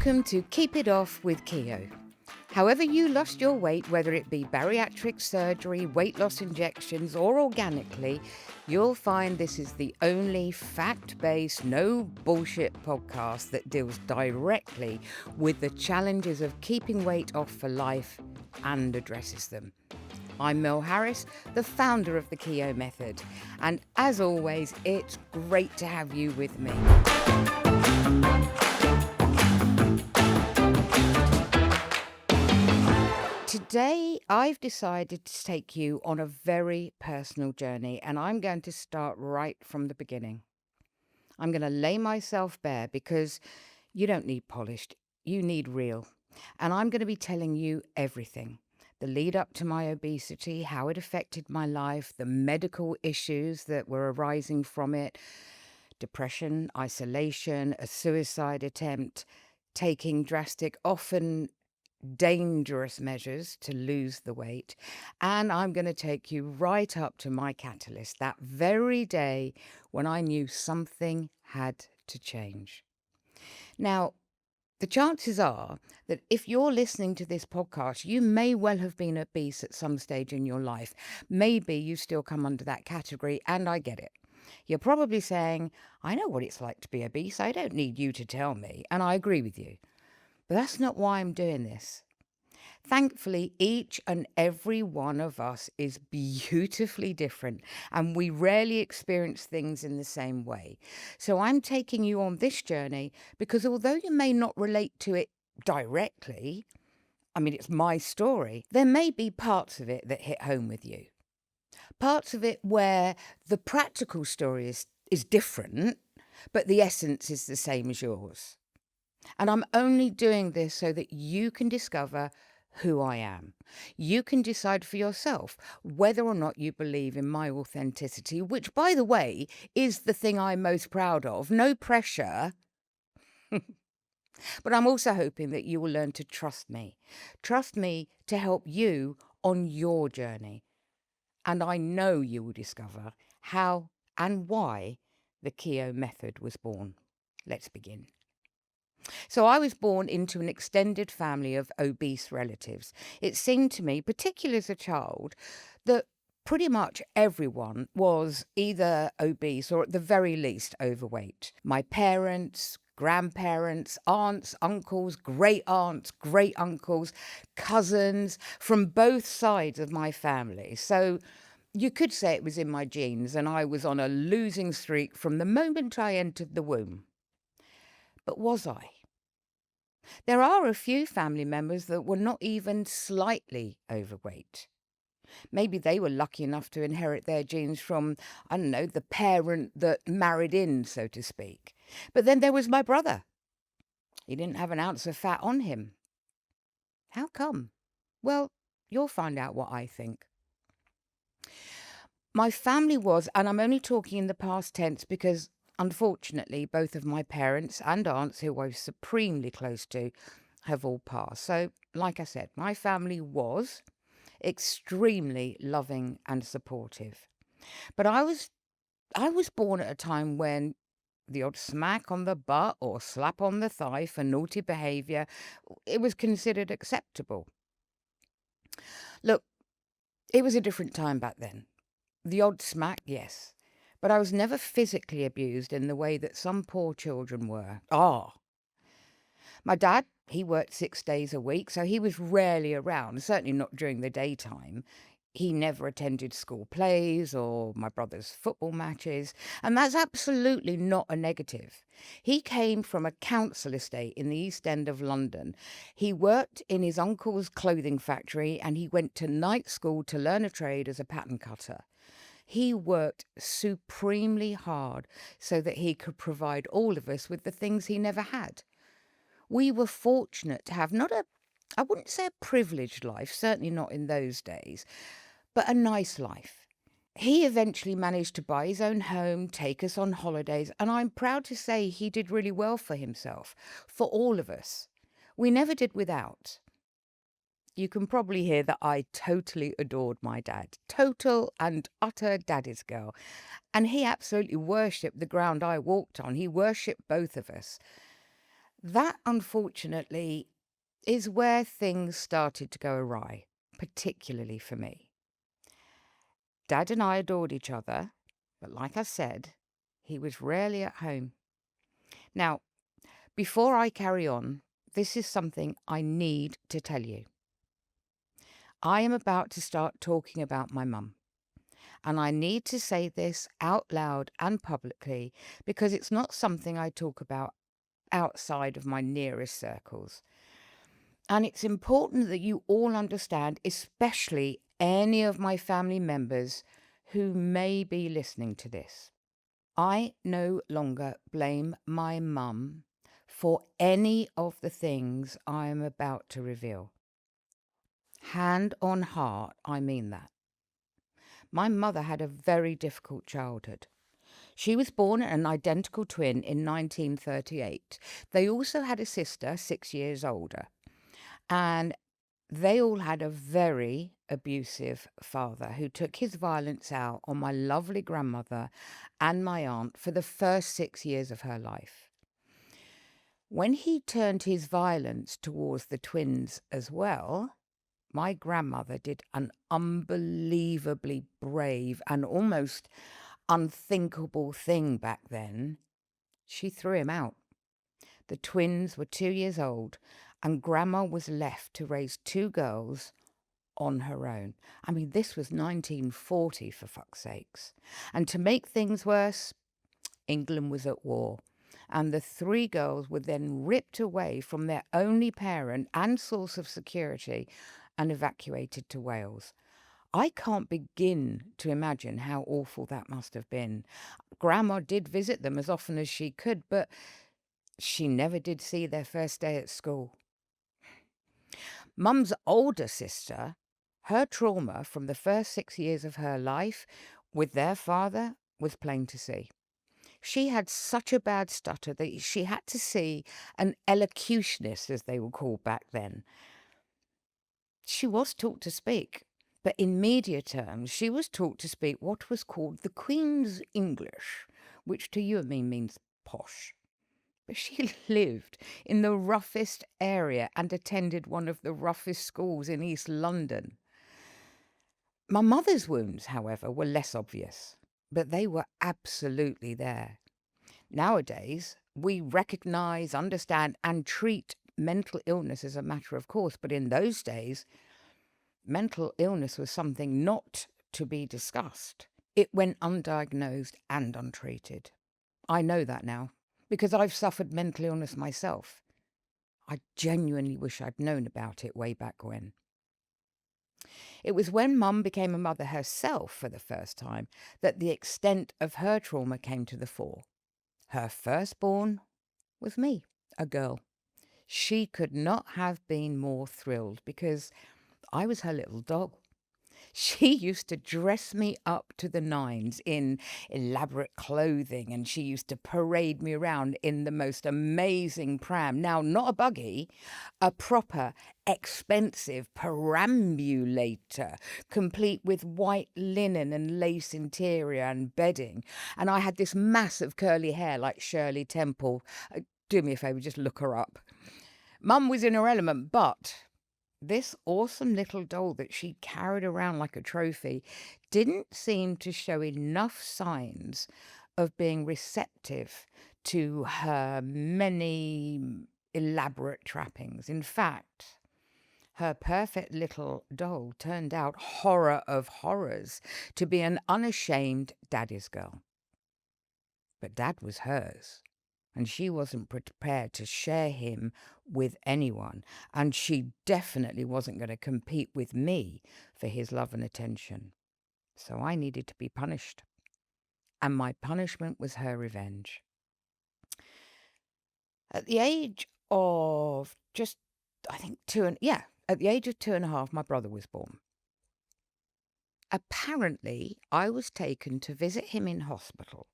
Welcome to Keep It Off with Keo. However you lost your weight, whether it be bariatric surgery, weight loss injections, or organically, you'll find this is the only fact-based, no bullshit podcast that deals directly with the challenges of keeping weight off for life and addresses them. I'm Mel Harris, the founder of the Keo Method, and as always, it's great to have you with me. Today, I've decided to take you on a very personal journey, and I'm going to start right from the beginning. I'm going to lay myself bare because you don't need polished, you need real. And I'm going to be telling you everything. The lead up to my obesity, how it affected my life, the medical issues that were arising from it, depression, isolation, a suicide attempt, taking drastic, often dangerous measures to lose the weight. And I'm going to take you right up to my catalyst, that very day when I knew something had to change. Now, the chances are that if you're listening to this podcast, you may well have been obese at some stage in your life. Maybe you still come under that category, and I get it. You're probably saying, I know what it's like to be obese. I don't need you to tell me. And I agree with you. But that's not why I'm doing this. Thankfully, each and every one of us is beautifully different, and we rarely experience things in the same way. So I'm taking you on this journey because although you may not relate to it directly, I mean, it's my story, there may be parts of it that hit home with you. Parts of it where the practical story is different, but the essence is the same as yours. And I'm only doing this so that you can discover who I am. You can decide for yourself whether or not you believe in my authenticity, which, by the way, is the thing I'm most proud of. No pressure. But I'm also hoping that you will learn to trust me. Trust me to help you on your journey. And I know you will discover how and why the Keo Method was born. Let's begin. So I was born into an extended family of obese relatives. It seemed to me, particularly as a child, that pretty much everyone was either obese or at the very least overweight. My parents, grandparents, aunts, uncles, great uncles, cousins from both sides of my family. So you could say it was in my genes, and I was on a losing streak from the moment I entered the womb. But was I? There are a few family members that were not even slightly overweight. Maybe they were lucky enough to inherit their genes from, I don't know, the parent that married in, so to speak. But then there was my brother. He didn't have an ounce of fat on him. How come? Well, you'll find out what I think. My family was, and I'm only talking in the past tense because unfortunately, both of my parents and aunts, who I was supremely close to, have all passed. So, like I said, my family was extremely loving and supportive. But I was born at a time when the odd smack on the butt or slap on the thigh for naughty behaviour, it was considered acceptable. Look, it was a different time back then. The odd smack, yes. But I was never physically abused in the way that some poor children were. My dad, he worked 6 days a week, so he was rarely around, certainly not during the daytime. He never attended school plays or my brother's football matches, and that's absolutely not a negative. He came from a council estate in the East End of London. He worked in his uncle's clothing factory, and he went to night school to learn a trade as a pattern cutter. He worked supremely hard so that he could provide all of us with the things he never had. We were fortunate to have I wouldn't say a privileged life, certainly not in those days, but a nice life. He eventually managed to buy his own home, take us on holidays, and I'm proud to say he did really well for himself, for all of us. We never did without. You can probably hear that I totally adored my dad. Total and utter daddy's girl. And he absolutely worshipped the ground I walked on. He worshipped both of us. That, unfortunately, is where things started to go awry, particularly for me. Dad and I adored each other, but like I said, he was rarely at home. Now, before I carry on, this is something I need to tell you. I am about to start talking about my mum, and I need to say this out loud and publicly because it's not something I talk about outside of my nearest circles. And it's important that you all understand, especially any of my family members who may be listening to this. I no longer blame my mum for any of the things I am about to reveal. Hand on heart, I mean that. My mother had a very difficult childhood. She was born an identical twin in 1938. They also had a sister 6 years older. And they all had a very abusive father who took his violence out on my lovely grandmother and my aunt for the first 6 years of her life. When he turned his violence towards the twins as well, my grandmother did an unbelievably brave and almost unthinkable thing back then. She threw him out. The twins were 2 years old, and Grandma was left to raise two girls on her own. I mean, this was 1940, for fuck's sakes. And to make things worse, England was at war. And the three girls were then ripped away from their only parent and source of security and evacuated to Wales. I can't begin to imagine how awful that must have been. Grandma did visit them as often as she could, but she never did see their first day at school. Mum's older sister, her trauma from the first 6 years of her life with their father was plain to see. She had such a bad stutter that she had to see an elocutionist, as they were called back then. She was taught to speak, but in media terms, she was taught to speak what was called the Queen's English, which to you and me means posh. But she lived in the roughest area and attended one of the roughest schools in East London. My mother's wounds, however, were less obvious, but they were absolutely there. Nowadays, we recognise, understand, and treat mental illness as a matter of course, but in those days, mental illness was something not to be discussed. It went undiagnosed and untreated. I know that now, because I've suffered mental illness myself. I genuinely wish I'd known about it way back when. It was when Mum became a mother herself for the first time that the extent of her trauma came to the fore. Her firstborn was me, a girl. She could not have been more thrilled because I was her little dog. She used to dress me up to the nines in elaborate clothing, and she used to parade me around in the most amazing pram. Now, not a buggy, a proper, expensive perambulator, complete with white linen and lace interior and bedding. And I had this massive curly hair like Shirley Temple. Do me a favour, just look her up. Mum was in her element, but this awesome little doll that she carried around like a trophy didn't seem to show enough signs of being receptive to her many elaborate trappings. In fact, her perfect little doll turned out, horror of horrors, to be an unashamed daddy's girl. But Dad was hers, and she wasn't prepared to share him with anyone, and she definitely wasn't going to compete with me for his love and attention. So I needed to be punished, and my punishment was her revenge. At the age of just, I think, at the age of 2.5, my brother was born. Apparently, I was taken to visit him in hospital.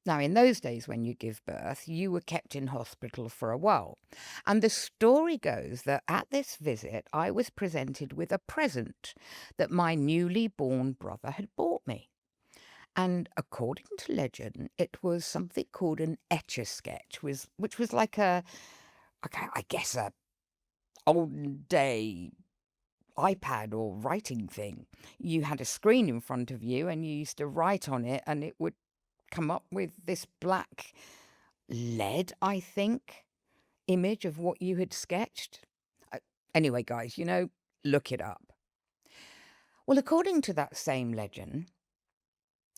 Now, in those days when you give birth, you were kept in hospital for a while. And the story goes that at this visit, I was presented with a present that my newly born brother had bought me. And according to legend, it was something called an Etch-a-Sketch, which was like a okay, I guess a olden day iPad or writing thing. You had a screen in front of you and you used to write on it and it would come up with this black lead, I think, image of what you had sketched. Uh, Anyway, guys, look it up. Well, according to that same legend,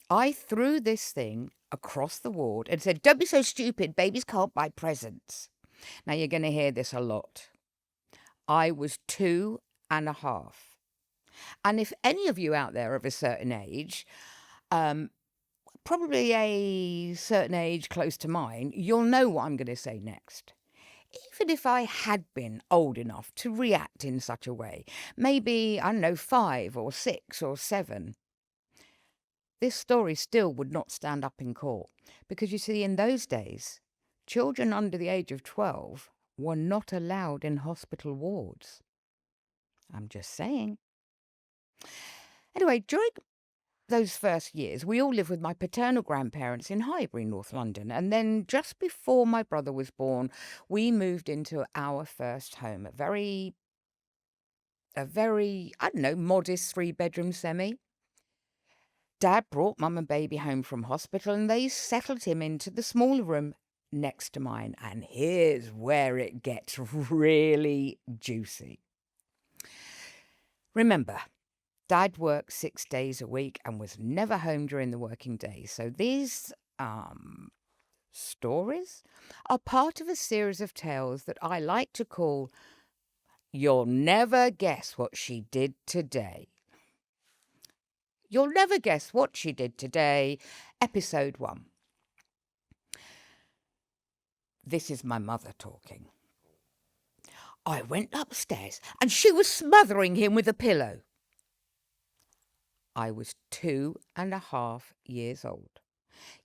I threw this thing across the ward and said, "Don't be so stupid, babies can't buy presents." Now, you're going to hear this a lot. I was 2.5. And if any of you out there of a certain age, um, probably a certain age close to mine, you'll know what I'm going to say next. Even if I had been old enough to react in such a way, maybe, I don't know, 5 or 6 or 7, this story still would not stand up in court. Because you see, in those days, children under the age of 12 were not allowed in hospital wards. I'm just saying. Anyway, during those first years, we all lived with my paternal grandparents in Highbury, North London. And then just before my brother was born, we moved into our first home, a very, I don't know, modest 3-bedroom semi. Dad brought mum and baby home from hospital and they settled him into the smaller room next to mine. And here's where it gets really juicy. Remember, Dad worked 6 days a week and was never home during the working days. So these stories are part of a series of tales that I like to call You'll Never Guess What She Did Today. You'll Never Guess What She Did Today, Episode 1. This is my mother talking. I went upstairs and she was smothering him with a pillow. I was 2.5 years old.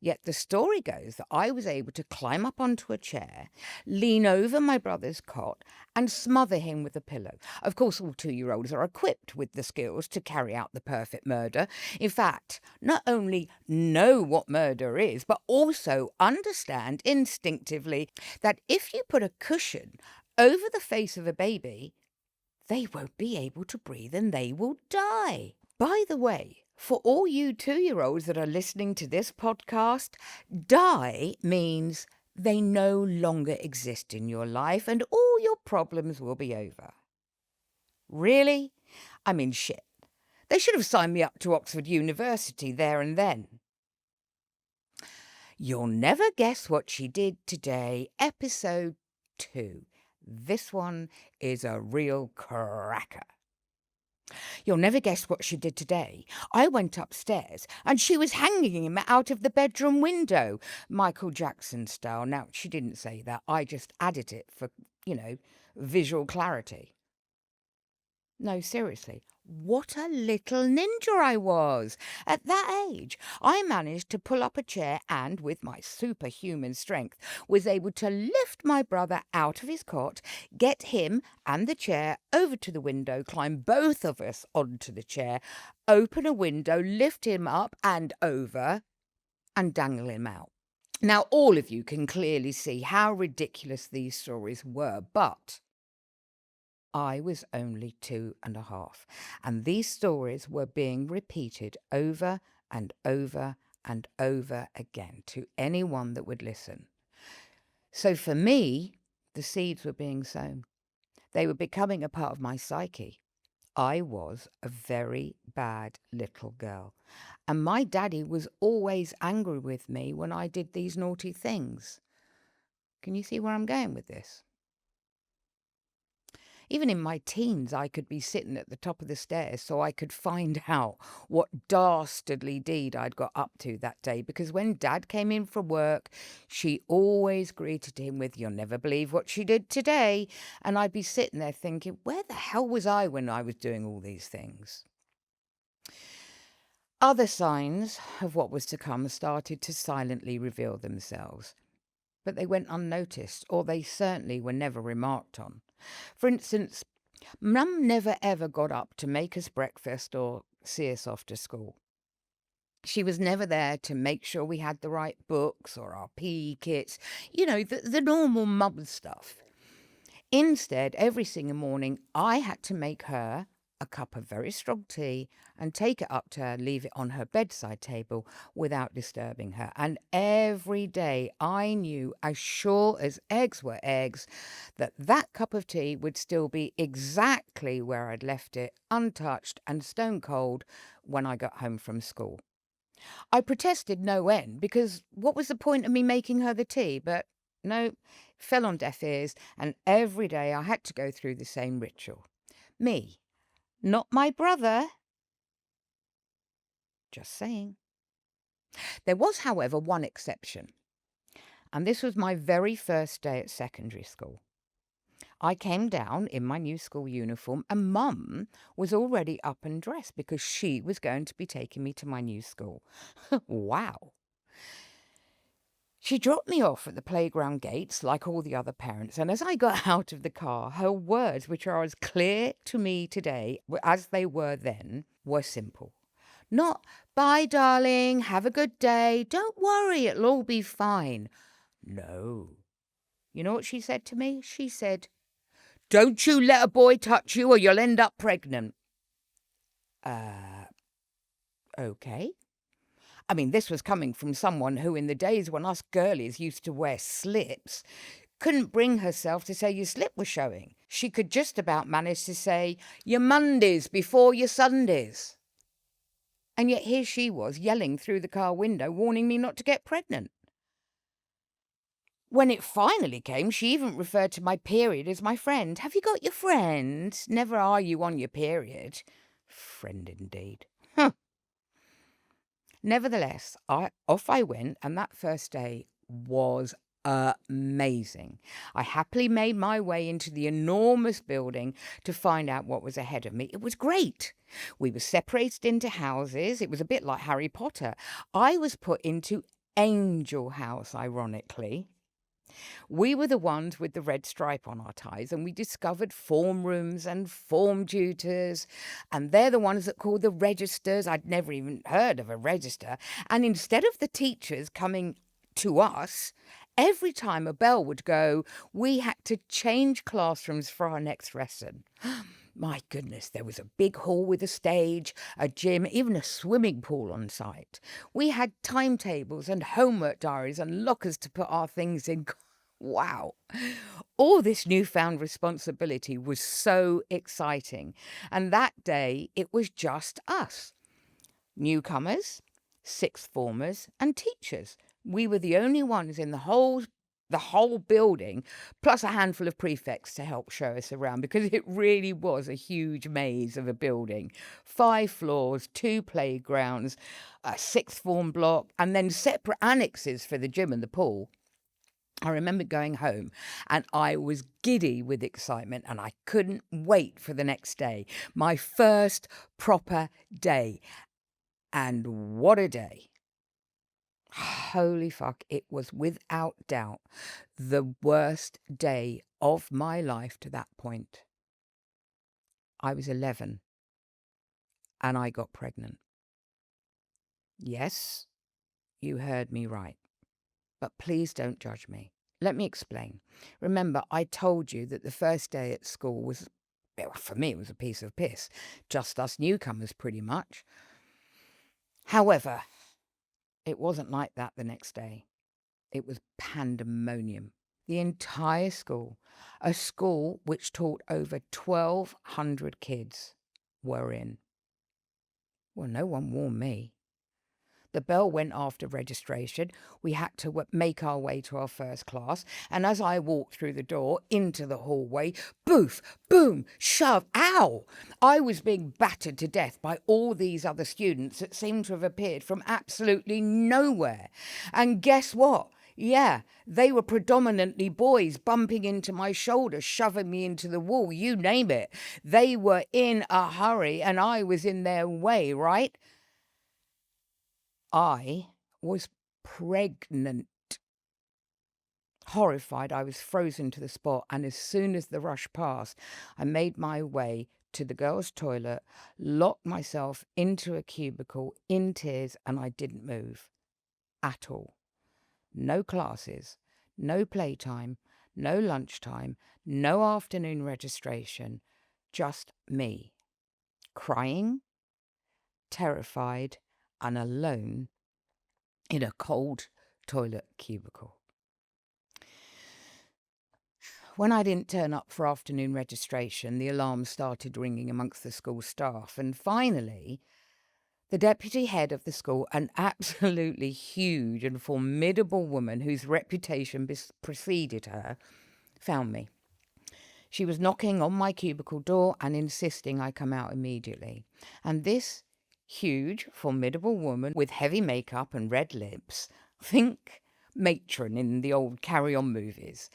Yet the story goes that I was able to climb up onto a chair, lean over my brother's cot, and smother him with a pillow. Of course, all 2-year-olds are equipped with the skills to carry out the perfect murder. In fact, not only know what murder is, but also understand instinctively that if you put a cushion over the face of a baby, they won't be able to breathe and they will die. By the way, for all you 2-year-olds that are listening to this podcast, die means they no longer exist in your life and all your problems will be over. Really? I mean, shit. They should have signed me up to Oxford University there and then. You'll Never Guess What She Did Today, Episode 2. This one is a real cracker. You'll never guess what she did today. I went upstairs and she was hanging him out of the bedroom window, Michael Jackson style. Now, she didn't say that. I just added it for, visual clarity. No, seriously. What a little ninja I was. At that age, I managed to pull up a chair and, with my superhuman strength, was able to lift my brother out of his cot, get him and the chair over to the window, climb both of us onto the chair, open a window, lift him up and over, and dangle him out. Now, all of you can clearly see how ridiculous these stories were, but I was only 2.5, and these stories were being repeated over and over and over again to anyone that would listen. So for me, the seeds were being sown. They were becoming a part of my psyche. I was a very bad little girl, and my daddy was always angry with me when I did these naughty things. Can you see where I'm going with this? Even in my teens, I could be sitting at the top of the stairs so I could find out what dastardly deed I'd got up to that day. Because when Dad came in from work, she always greeted him with, "You'll never believe what she did today." And I'd be sitting there thinking, where the hell was I when I was doing all these things? Other signs of what was to come started to silently reveal themselves. But they went unnoticed, or they certainly were never remarked on. For instance, Mum never ever got up to make us breakfast or see us off to school. She was never there to make sure we had the right books or our PE kits, the normal mum stuff. Instead, every single morning, I had to make her a cup of very strong tea and take it up to her, leave it on her bedside table without disturbing her. And every day I knew, as sure as eggs were eggs, that that cup of tea would still be exactly where I'd left it, untouched and stone cold, when I got home from school. I protested no end, because what was the point of me making her the tea? But no, fell on deaf ears, and every day I had to go through the same ritual. Me, not my brother. Just saying. There was, however, one exception, and this was my very first day at secondary school. I came down in my new school uniform, and Mum was already up and dressed because she was going to be taking me to my new school. Wow. She dropped me off at the playground gates like all the other parents, and as I got out of the car, her words, which are as clear to me today as they were then, were simple. Not, "Bye, darling, have a good day, don't worry, it'll all be fine." No. You know what she said to me? She said, "Don't you let a boy touch you or you'll end up pregnant." Okay. I mean, this was coming from someone who, in the days when us girlies used to wear slips, couldn't bring herself to say your slip was showing. She could just about manage to say your Mondays before your Sundays. And yet here she was yelling through the car window, warning me not to get pregnant. When it finally came, she even referred to my period as my friend. "Have you got your friend? Never are you on your period." Friend indeed. Huh. Nevertheless, off I went, and that first day was amazing. I happily made my way into the enormous building to find out what was ahead of me. It was great. We were separated into houses. It was a bit like Harry Potter. I was put into Angel House, ironically. We were the ones with the red stripe on our ties, and we discovered form rooms and form tutors, and they're the ones that call the registers. I'd never even heard of a register. And instead of the teachers coming to us, every time a bell would go, we had to change classrooms for our next lesson. My goodness, there was a big hall with a stage, a gym, even a swimming pool on site. We had timetables and homework diaries and lockers to put our things in. Wow. All this newfound responsibility was so exciting. And that day, it was just us. Newcomers, sixth formers, and teachers. We were the only ones in the whole building, plus a handful of prefects to help show us around, because it really was a huge maze of a building. 5 floors, 2 playgrounds, a sixth form block, and then separate annexes for the gym and the pool. I remember going home and I was giddy with excitement, and I couldn't wait for the next day. My first proper day. And what a day. Holy fuck, it was without doubt the worst day of my life to that point. I was 11 and I got pregnant. Yes, you heard me right. But please don't judge me. Let me explain. Remember, I told you that the first day at school was, well, for me, it was a piece of piss. Just us newcomers, pretty much. However, it wasn't like that the next day. It was pandemonium. The entire school, a school which taught over 1,200 kids, were in. Well, no one warned me. The bell went after registration. We had to make our way to our first class. And as I walked through the door into the hallway, boof, boom, shove, ow! I was being battered to death by all these other students that seemed to have appeared from absolutely nowhere. And guess what? Yeah, they were predominantly boys, bumping into my shoulder, shoving me into the wall, you name it. They were in a hurry and I was in their way, right? I was pregnant. Horrified, I was frozen to the spot, and as soon as the rush passed, I made my way to the girls' toilet, locked myself into a cubicle in tears, and I didn't move at all. No classes, no playtime, no lunchtime, no afternoon registration, just me, crying, terrified, and alone in a cold toilet cubicle. When I didn't turn up for afternoon registration, the alarm started ringing amongst the school staff, and finally, the deputy head of the school, an absolutely huge and formidable woman whose reputation preceded her, found me. She was knocking on my cubicle door and insisting I come out immediately. And this huge, formidable woman with heavy makeup and red lips, think matron in the old Carry On movies,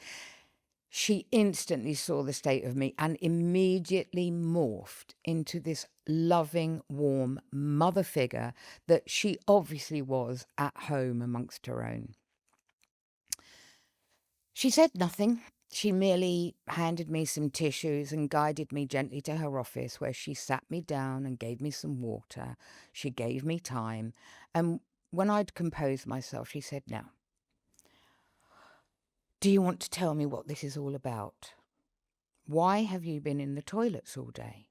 she instantly saw the state of me and immediately morphed into this loving, warm mother figure that she obviously was at home amongst her own. She said nothing. She merely handed me some tissues and guided me gently to her office, where she sat me down and gave me some water. She gave me time. And when I'd composed myself, she said, "Now, do you want to tell me what this is all about? Why have you been in the toilets all day?"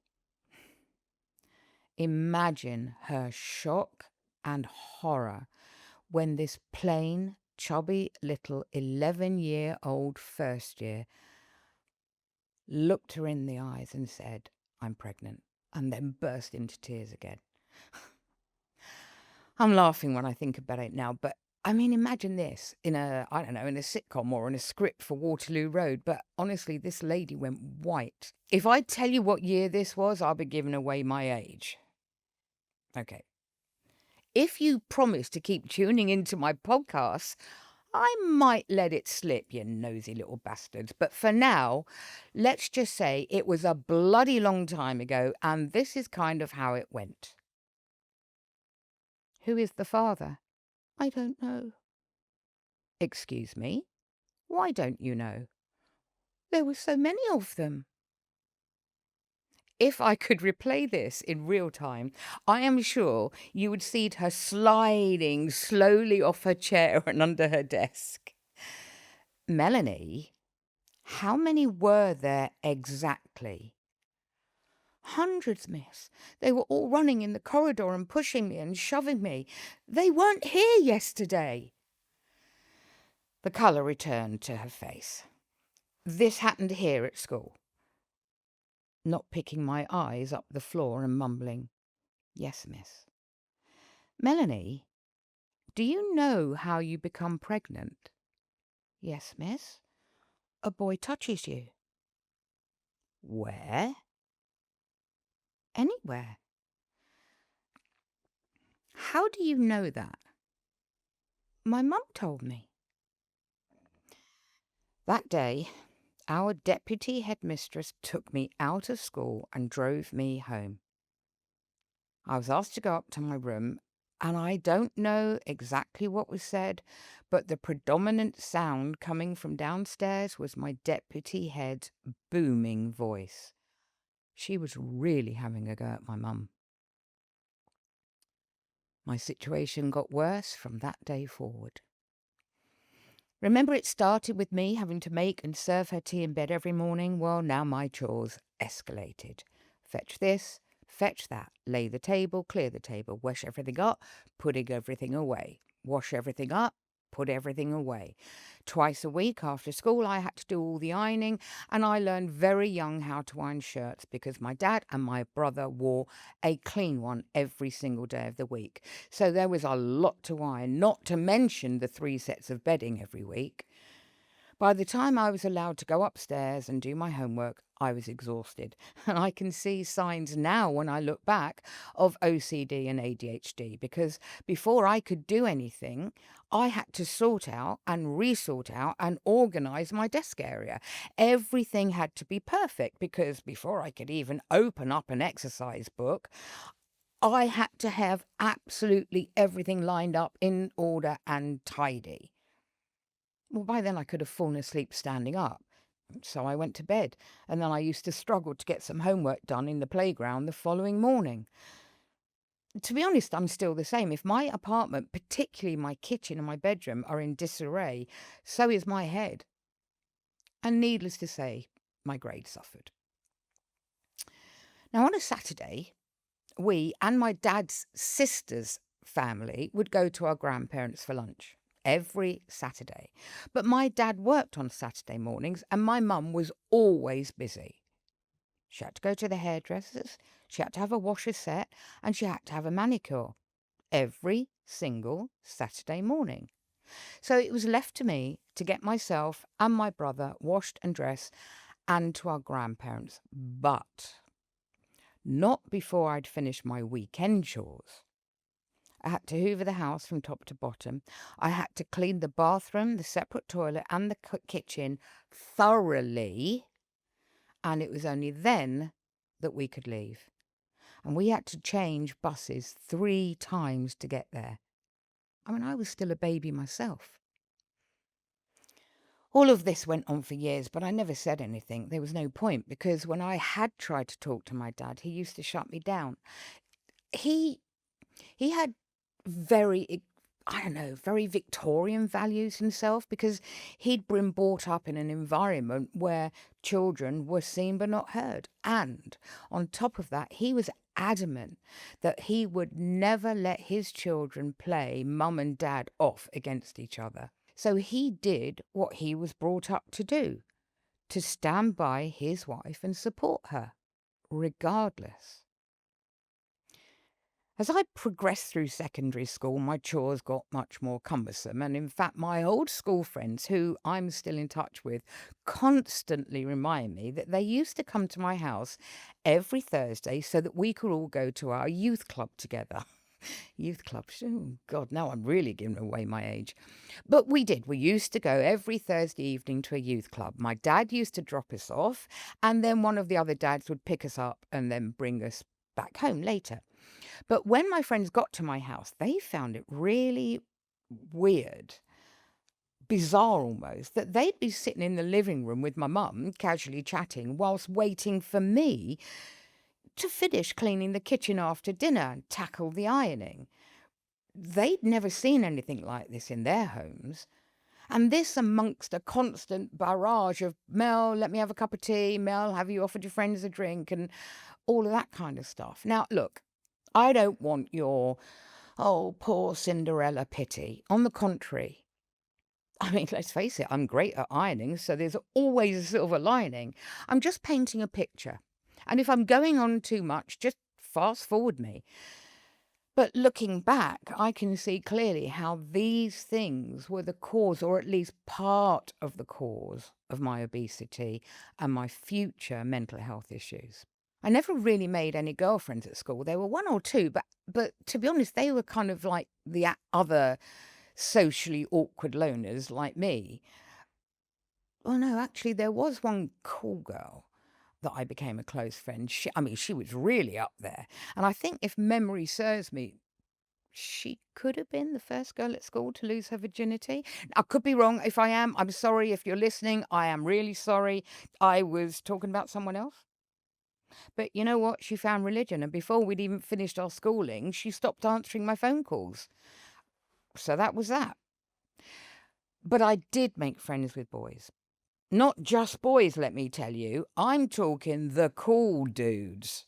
Imagine her shock and horror when this plain, chubby little 11-year-old first year looked her in the eyes and said, "I'm pregnant," and then burst into tears again. I'm laughing when I think about it now, but I mean, imagine this in a sitcom or in a script for Waterloo Road. But honestly, this lady went white. If I tell you what year this was, I'll be giving away my age. Okay. If you promise to keep tuning into my podcasts, I might let it slip, you nosy little bastards. But for now, let's just say it was a bloody long time ago, and this is kind of how it went. Who is the father? I don't know. Excuse me? Why don't you know? There were so many of them. If I could replay this in real time, I am sure you would see her sliding slowly off her chair and under her desk. Melanie, how many were there exactly? Hundreds, miss. They were all running in the corridor and pushing me and shoving me. They weren't here yesterday. The colour returned to her face. This happened here at school. Not picking my eyes up the floor and mumbling, "Yes, miss." Melanie, do you know how you become pregnant? Yes, miss. A boy touches you. Where? Anywhere. How do you know that? My mum told me. That day, our deputy headmistress took me out of school and drove me home. I was asked to go up to my room, and I don't know exactly what was said, but the predominant sound coming from downstairs was my deputy head's booming voice. She was really having a go at my mum. My situation got worse from that day forward. Remember, it started with me having to make and serve her tea in bed every morning? Well, now my chores escalated. Fetch this, fetch that, lay the table, clear the table, wash everything up, putting everything away, wash everything up, put everything away. Twice a week after school, I had to do all the ironing, and I learned very young how to iron shirts because my dad and my brother wore a clean one every single day of the week. So there was a lot to iron, not to mention the 3 sets of bedding every week. By the time I was allowed to go upstairs and do my homework, I was exhausted. And I can see signs now when I look back of OCD and ADHD, because before I could do anything, I had to sort out and resort out and organise my desk area. Everything had to be perfect because before I could even open up an exercise book, I had to have absolutely everything lined up in order and tidy. Well, by then I could have fallen asleep standing up. So I went to bed, and then I used to struggle to get some homework done in the playground the following morning. To be honest, I'm still the same. If my apartment, particularly my kitchen and my bedroom, are in disarray, so is my head. And needless to say, my grades suffered. Now, on a Saturday, we and my dad's sister's family would go to our grandparents for lunch every Saturday. But my dad worked on Saturday mornings and my mum was always busy. She had to go to the hairdressers, she had to have a washer set, and she had to have a manicure every single Saturday morning. So it was left to me to get myself and my brother washed and dressed and to our grandparents. But not before I'd finished my weekend chores. I had to hoover the house from top to bottom. I had to clean the bathroom, the separate toilet, and the kitchen thoroughly. And it was only then that we could leave. And we had to change buses 3 times to get there. I mean, I was still a baby myself. All of this went on for years, but I never said anything. There was no point, because when I had tried to talk to my dad, he used to shut me down. He had very, I don't know, very Victorian values himself, because he'd been brought up in an environment where children were seen but not heard. And on top of that, he was adamant that he would never let his children play mum and dad off against each other. So he did what he was brought up to do, to stand by his wife and support her, regardless. As I progressed through secondary school, my chores got much more cumbersome. And in fact, my old school friends, who I'm still in touch with, constantly remind me that they used to come to my house every Thursday so that we could all go to our youth club together. Youth clubs. Oh, God, now I'm really giving away my age. But we did. We used to go every Thursday evening to a youth club. My dad used to drop us off, and then one of the other dads would pick us up and then bring us back home later. But when my friends got to my house, they found it really weird, bizarre almost, that they'd be sitting in the living room with my mum, casually chatting, whilst waiting for me to finish cleaning the kitchen after dinner and tackle the ironing. They'd never seen anything like this in their homes. And this amongst a constant barrage of, Mel, let me have a cup of tea. Mel, have you offered your friends a drink? And all of that kind of stuff. Now, look, I don't want your, oh, poor Cinderella pity. On the contrary, I mean, let's face it, I'm great at ironing, so there's always a silver lining. I'm just painting a picture. And if I'm going on too much, just fast forward me. But looking back, I can see clearly how these things were the cause, or at least part of the cause, of my obesity and my future mental health issues. I never really made any girlfriends at school. There were 1 or 2, but to be honest, they were kind of like the other socially awkward loners like me. Well, no, actually, there was one cool girl that I became a close friend. She was really up there. And I think, if memory serves me, she could have been the first girl at school to lose her virginity. I could be wrong. If I am, I'm sorry. If you're listening, I am really sorry. I was talking about someone else. But you know what? She found religion. And before we'd even finished our schooling, she stopped answering my phone calls. So that was that. But I did make friends with boys. Not just boys, let me tell you. I'm talking the cool dudes.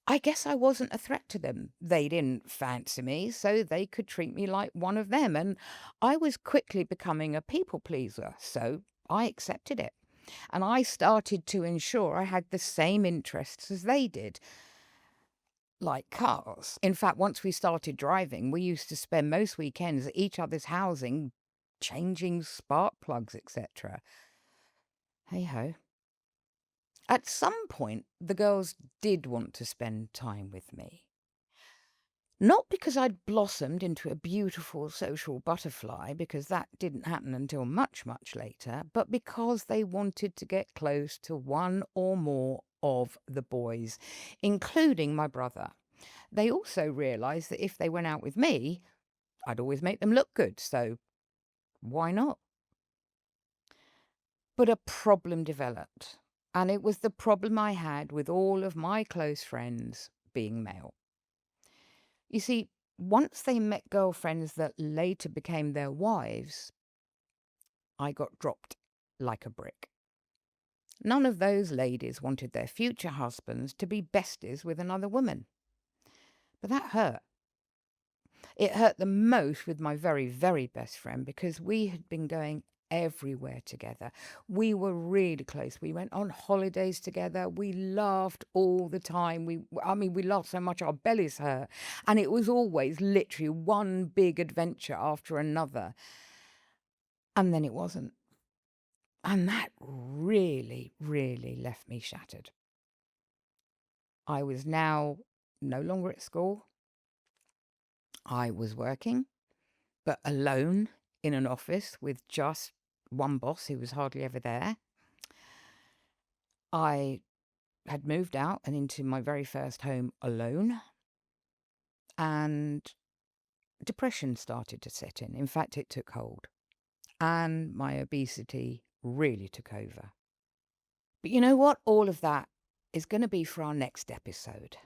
I guess I wasn't a threat to them. They didn't fancy me, so they could treat me like one of them. And I was quickly becoming a people pleaser, so I accepted it. And I started to ensure I had the same interests as they did, like cars. In fact, once we started driving, we used to spend most weekends at each other's housing, changing spark plugs, etc. Hey ho. At some point, the girls did want to spend time with me. Not because I'd blossomed into a beautiful social butterfly, because that didn't happen until much, much later, but because they wanted to get close to one or more of the boys, including my brother. They also realised that if they went out with me, I'd always make them look good, so why not? But a problem developed, and it was the problem I had with all of my close friends being male. You see, once they met girlfriends that later became their wives, I got dropped. like a brick. None of those ladies wanted their future husbands to be besties with another woman. But that hurt. It hurt the most with my very, very best friend because we had been going everywhere together. We were really close. We went on holidays together. We laughed all the time. We laughed so much our bellies hurt. And it was always literally one big adventure after another. And then it wasn't. And that really, really left me shattered. I was now no longer at school. I was working, but alone in an office with just one boss who was hardly ever there. I had moved out and into my very first home alone. And depression started to set in. In fact, it took hold. And my obesity really took over. But you know what? All of that is going to be for our next episode.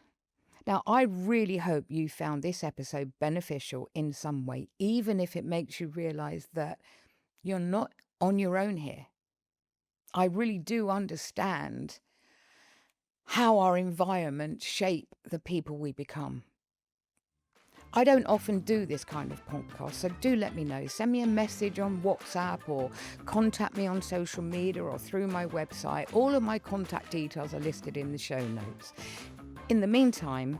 Now, I really hope you found this episode beneficial in some way, even if it makes you realize that you're not on your own here. I really do understand how our environment shape the people we become. I don't often do this kind of podcast, so do let me know. Send me a message on WhatsApp or contact me on social media or through my website. All of my contact details are listed in the show notes. In the meantime,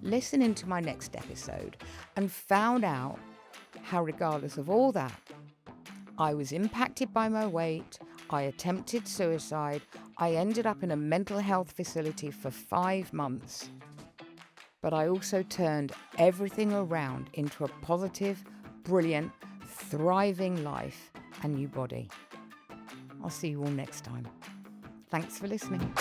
listen into my next episode and found out how, regardless of all that, I was impacted by my weight, I attempted suicide, I ended up in a mental health facility for 5 months. But I also turned everything around into a positive, brilliant, thriving life and new body. I'll see you all next time. Thanks for listening.